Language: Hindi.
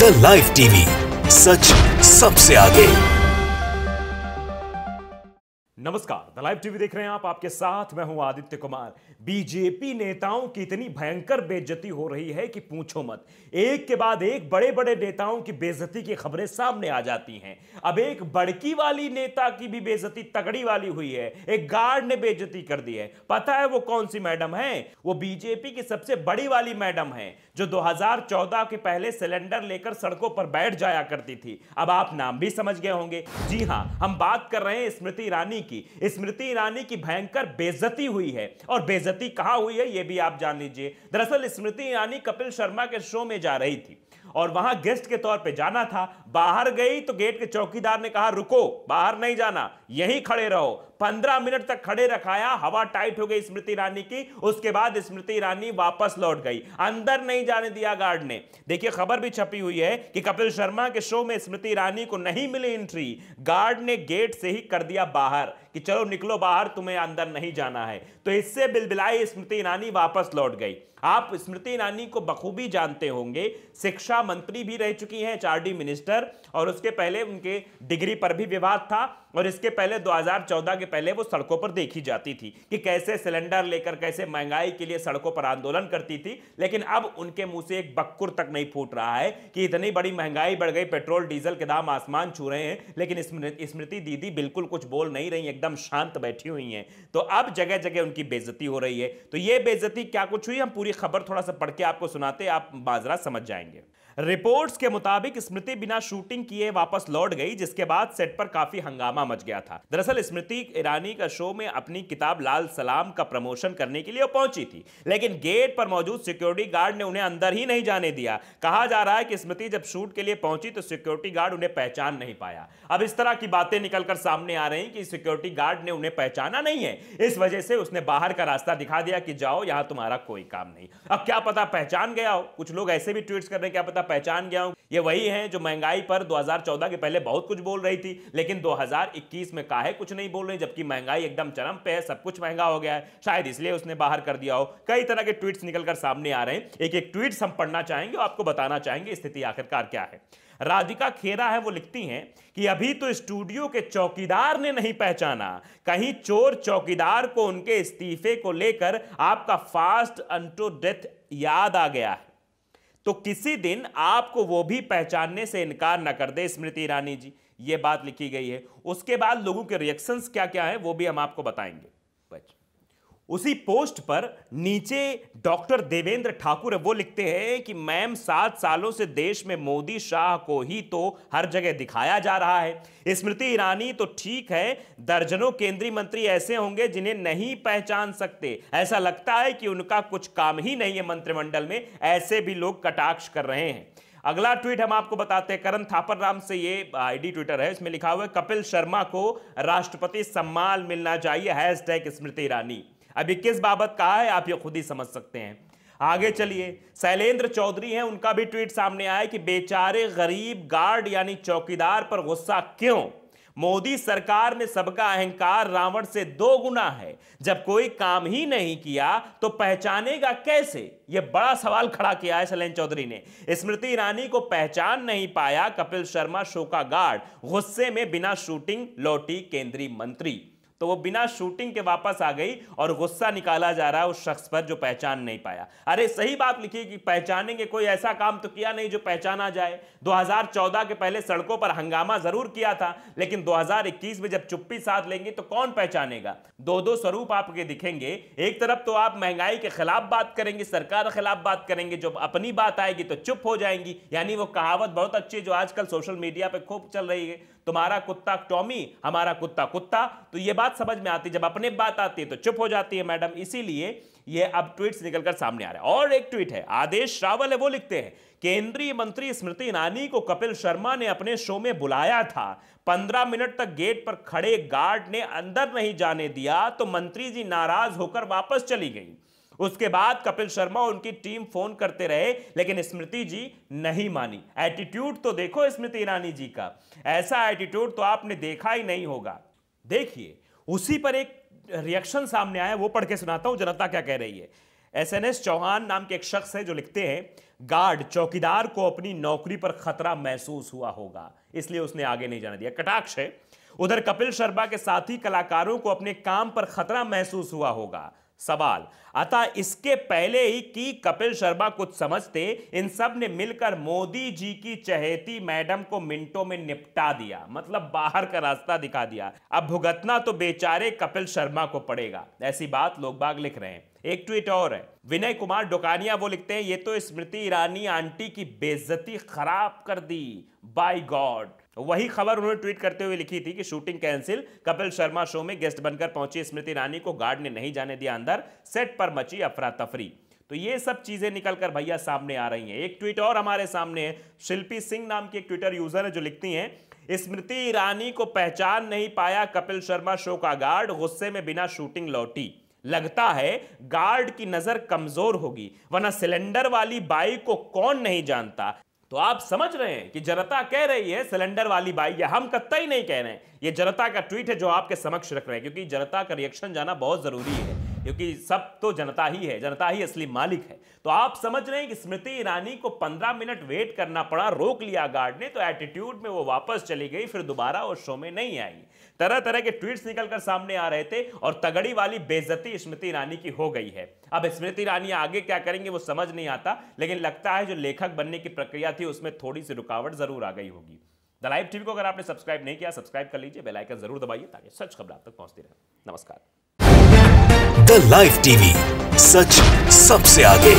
द लाइव टीवी, सच सबसे आगे। नमस्कार, द लाइव टीवी देख रहे हैं आप, आपके साथ मैं हूं आदित्य कुमार। बीजेपी नेताओं की इतनी भयंकर बेइज्जती हो रही है कि पूछो मत। एक के बाद एक बड़े बड़े नेताओं की बेइज्जती की खबरें सामने आ जाती हैं। अब एक बड़की वाली नेता की भी बेइज्जती तगड़ी वाली हुई है। एक गार्ड ने बेइज्जती कर दी है। पता है वो कौन सी मैडम है? वो बीजेपी की सबसे बड़ी वाली मैडम है, जो 2014 के पहले सिलेंडर लेकर सड़कों पर बैठ जाया करती थी। अब आप नाम भी समझ गए होंगे। जी हां, हम बात कर रहे हैं स्मृति ईरानी की। स्मृति ईरानी की भयंकर बेइज्जती हुई है, और बेइज्जती कहां हुई है यह भी आप जान लीजिए। दरअसल स्मृति ईरानी कपिल शर्मा के शो में जा रही थी और वहां गेस्ट के तौर पे जाना था। बाहर गई तो गेट के चौकीदार ने कहा, रुको, बाहर नहीं जाना, यहीं खड़े रहो। 15 मिनट तक खड़े रखाया। हवा टाइट हो गई स्मृति ईरानी की। उसके बाद स्मृति ईरानी वापस लौट गई, अंदर नहीं जाने दिया गार्ड ने। देखिए, खबर भी छपी हुई है कि कपिल शर्मा के शो में स्मृति ईरानी को नहीं मिली एंट्री। गार्ड ने गेट से ही कर दिया बाहर कि चलो निकलो बाहर, तुम्हें अंदर नहीं जाना है। तो इससे बिलबिलाई स्मृति ईरानी वापस लौट गई। आप स्मृति ईरानी को बखूबी जानते होंगे, शिक्षा मंत्री भी रह चुकी हैं, एचआरडी मिनिस्टर, और उसके पहले उनके डिग्री पर भी विवाद था। और इसके पहले 2014 के पहले वो सड़कों पर देखी जाती थी कि कैसे सिलेंडर लेकर, कैसे महंगाई के लिए सड़कों पर आंदोलन करती थी। लेकिन अब उनके मुंह से एक बक्कुर तक नहीं फूट रहा है कि इतनी बड़ी महंगाई बढ़ गई, पेट्रोल डीजल के दाम आसमान छू रहे हैं। लेकिन स्मृति दीदी बिल्कुल कुछ बोल नहीं रही, एकदम शांत बैठी हुई हैं। तो अब जगह जगह उनकी बेइज्जती हो रही है। तो ये बेइज्जती क्या कुछ हुई, हम पूरी खबर थोड़ा सा पढ़ के आपको सुनाते, आप माजरा समझ जाएंगे। रिपोर्ट्स के मुताबिक स्मृति बिना शूटिंग किए वापस लौट गई, जिसके बाद सेट पर काफी हंगामा मच गया था। दरअसल स्मृति ईरानी का शो में अपनी किताब लाल सलाम का प्रमोशन करने के लिए पहुंची थी, लेकिन गेट पर मौजूद सिक्योरिटी गार्ड ने उन्हें अंदर ही नहीं जाने दिया। कहा जा रहा है कि स्मृति जब शूट के लिए पहुंची तो सिक्योरिटी गार्ड उन्हें पहचान नहीं पाया। अब इस तरह की बातें निकलकर सामने आ रही हैं कि सिक्योरिटी गार्ड ने उन्हें पहचाना नहीं है, इस वजह से उसने बाहर का रास्ता दिखा दिया कि जाओ, यहां तुम्हारा कोई काम नहीं। अब क्या पता पहचान गया हो, कुछ लोग ऐसे भी ट्वीट्स कर रहे हैं, क्या पता पहचान गया हूं। ये वही है जो महंगाई पर 2014 के पहले बहुत कुछ बोल रही थी, लेकिन 2021 में काहे कुछ नहीं बोल रही, जबकि महंगाई एकदम चरम पे है, सब कुछ महंगा हो गया है। शायद इसलिए उसने बाहर कर दिया हो। कई तरह के ट्वीट्स निकलकर सामने आ रहे हैं। एक एक ट्वीट्स हम पढ़ना चाहेंगे और आपको बताना चाहेंगे स्थिति आखिरकार क्या है। राधिका खेरा है, वो लिखती हैं कि अभी तो स्टूडियो के चौकीदार ने नहीं पहचाना, कहीं चोर चौकीदार को उनके इस्तीफे को लेकर आपका फास्ट अनटू डेथ याद आ गया है, तो किसी दिन आपको वो भी पहचानने से इनकार न कर दे स्मृति ईरानी जी। ये बात लिखी गई है। उसके बाद लोगों के रिएक्शंस क्या क्या है वो भी हम आपको बताएंगे। उसी पोस्ट पर नीचे डॉक्टर देवेंद्र ठाकुर है, वो लिखते हैं कि मैम 7 सालों से देश में मोदी शाह को ही तो हर जगह दिखाया जा रहा है। स्मृति ईरानी तो ठीक है, दर्जनों केंद्रीय मंत्री ऐसे होंगे जिन्हें नहीं पहचान सकते। ऐसा लगता है कि उनका कुछ काम ही नहीं है मंत्रिमंडल में, ऐसे भी लोग कटाक्ष कर रहे हैं। अगला ट्वीट हम आपको बताते हैं। करण थापर नाम से ये आईडी ट्विटर है, इसमें लिखा हुआ है कपिल शर्मा को राष्ट्रपति सम्मान मिलना चाहिए, हैशटैग स्मृति ईरानी। अभी किस बाबत कहा है आप ये खुद ही समझ सकते हैं। आगे चलिए, शैलेंद्र चौधरी हैं, उनका भी ट्वीट सामने आया कि बेचारे गरीब गार्ड यानी चौकीदार पर गुस्सा क्यों? मोदी सरकार में सबका अहंकार रावण से 2 गुना है। जब कोई काम ही नहीं किया तो पहचानेगा कैसे? यह बड़ा सवाल खड़ा किया है शैलेंद्र चौधरी ने। स्मृति ईरानी को पहचान नहीं पाया कपिल शर्मा शो का गार्ड, गुस्से में बिना शूटिंग लौटी केंद्रीय मंत्री। तो वो बिना शूटिंग के वापस आ गई और गुस्सा निकाला जा रहा है उस शख्स पर जो पहचान नहीं पाया। अरे सही बात लिखी कि पहचानेंगे, कोई ऐसा काम तो किया नहीं जो पहचाना जाए। 2014 के पहले सड़कों पर हंगामा जरूर किया था, लेकिन 2021 में जब चुप्पी साध लेंगे तो कौन पहचानेगा? दो स्वरूप आपके दिखेंगे। एक तरफ तो आप महंगाई के खिलाफ बात करेंगे, सरकार के खिलाफ बात करेंगे, जो अपनी बात आएगी तो चुप हो जाएंगी। यानी वो कहावत बहुत अच्छी जो आजकल सोशल मीडिया पे खूब चल रही है, तुम्हारा कुत्ता टॉमी हमारा कुत्ता कुत्ता। तो ये बात समझ में आती, जब अपने बात आती है तो चुप हो जाती है मैडम। इसीलिए ये अब ट्वीट्स निकलकर सामने आ रहे हैं। और एक ट्वीट है, आदेश रावल है, वो लिखते हैं केंद्रीय मंत्री स्मृति ईरानी को कपिल शर्मा ने अपने शो में बुलाया था, 15 मिनट तक गेट पर खड़े गार्ड ने अंदर नहीं जाने दिया, तो मंत्री जी नाराज होकर वापस चली गई। उसके बाद कपिल शर्मा और उनकी टीम फोन करते रहे, लेकिन स्मृति जी नहीं मानी। एटीट्यूड तो देखो स्मृति ईरानी जी का, ऐसा एटीट्यूड तो आपने देखा ही नहीं होगा। देखिए, उसी पर एक रिएक्शन सामने आया, वो पढ़ के सुनाता हूं जनता क्या कह रही है। एसएनएस चौहान नाम के एक शख्स है जो लिखते हैं, गार्ड चौकीदार को अपनी नौकरी पर खतरा महसूस हुआ होगा, इसलिए उसने आगे नहीं जाने दिया। कटाक्ष है। उधर कपिल शर्मा के साथी कलाकारों को अपने काम पर खतरा महसूस हुआ होगा। सवाल, अतः इसके पहले ही कि कपिल शर्मा कुछ समझते, इन सब ने मिलकर मोदी जी की चहेती मैडम को मिनटों में निपटा दिया, मतलब बाहर का रास्ता दिखा दिया। अब भुगतना तो बेचारे कपिल शर्मा को पड़ेगा, ऐसी बात लोग बाग लिख रहे हैं। एक ट्वीट और है, विनय कुमार डोकानिया, वो लिखते हैं, ये तो स्मृति ईरानी आंटी की बेइज्जती खराब कर दी, बाय गॉड। वही खबर उन्होंने ट्वीट करते हुए लिखी थी कि shooting cancel, Kapil Sharma show में गेस्ट बनकर पहुंची स्मृति ईरानी को गार्ड ने नहीं जाने दिया अंदर, सेट पर मची अफरा तफरी। तो ये सब चीजें निकलकर भैया सामने आ रही हैं। एक ट्वीट और हमारे सामने है, शिल्पी सिंह नाम की एक ट्विटर यूजर है जो लिखती हैं, स्मृति ईरानी को पहचान नहीं पाया कपिल शर्मा शो का गार्ड, गुस्से में बिना शूटिंग लौटी। लगता है गार्ड की नजर कमजोर होगी, वरना सिलेंडर वाली बाई को कौन नहीं जानता। तो आप समझ रहे हैं कि जनता कह रही है सिलेंडर वाली बाई, या हम कतई नहीं कह रहे हैं, ये जनता का ट्वीट है जो आपके समक्ष रख रहे हैं, क्योंकि जनता का रिएक्शन जाना बहुत जरूरी है, क्योंकि सब तो जनता ही है, जनता ही असली मालिक है। तो आप समझ रहे हैं कि स्मृति ईरानी को 15 मिनट वेट करना पड़ा, रोक लिया गार्ड ने, तो एटीट्यूड में वो वापस चली गई, फिर दोबारा उस शो में नहीं आई। तरह तरह के ट्वीट्स निकलकर सामने आ रहे थे और तगड़ी वाली बेइज्जती स्मृति ईरानी की हो गई है। अब स्मृति ईरानी आगे क्या करेंगे वो समझ नहीं आता, लेकिन लगता है जो लेखक बनने की प्रक्रिया थी उसमें थोड़ी सी रुकावट जरूर आ गई होगी। द लाइव टीवी को अगर आपने सब्सक्राइब नहीं किया, सब्सक्राइब कर लीजिए, बेल आइकन जरूर दबाइए ताकि सच खबर आप तक पहुंचती रहे। नमस्कार। द लाइव टीवी, सच सबसे आगे।